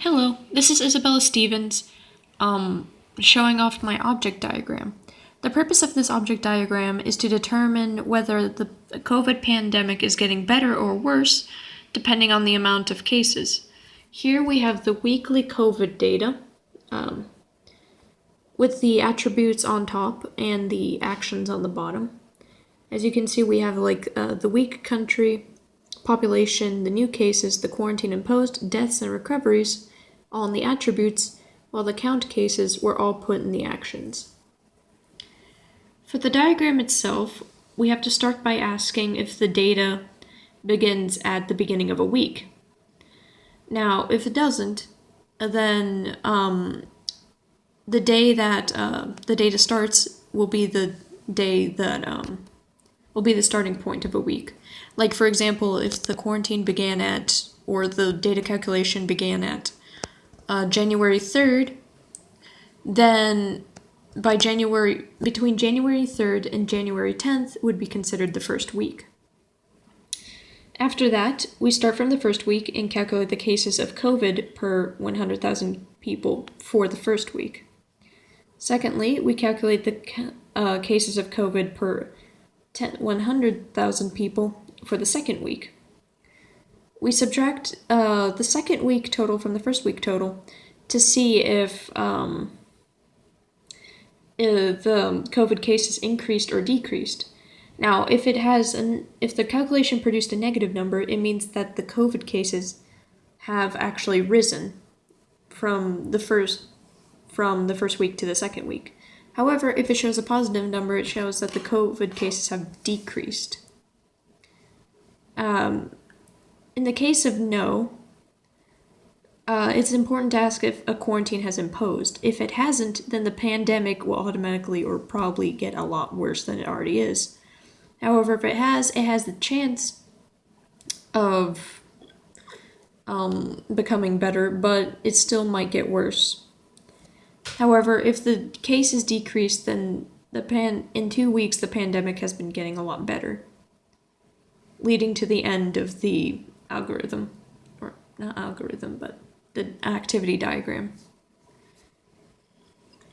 Hello, this is Isabella Stevens, showing off my object diagram. The purpose of this object diagram is to determine whether the COVID pandemic is getting better or worse, depending on the amount of cases. Here we have the weekly COVID data, with the attributes on top and the actions on the bottom. As you can see, we have the week country, population, the new cases, the quarantine imposed, deaths and recoveries, all in the attributes, while the count cases were all put in the actions. For the diagram itself, we have to start by asking if the data begins at the beginning of a week. Now, if it doesn't, then the day that the data starts will be the day that will be the starting point of a week. Like, for example, if the quarantine began at, or the data calculation began at January 3rd, then between January 3rd and January 10th would be considered the first week. After that, we start from the first week and calculate the cases of COVID per 100,000 people for the first week. Secondly, we calculate the cases of COVID per 100,000 people for the second week. We subtract the second week total from the first week total to see if the COVID cases increased or decreased. Now, if the calculation produced a negative number, it means that the COVID cases have actually risen from the first week to the second week. However, if it shows a positive number, it shows that the COVID cases have decreased. In the case of no, it's important to ask if a quarantine has imposed. If it hasn't, then the pandemic will automatically or probably get a lot worse than it already is. However, if it has the chance of becoming better, but it still might get worse. However, if the cases decrease, then in 2 weeks the pandemic has been getting a lot better, leading to the end of the algorithm, or not algorithm, but the activity diagram.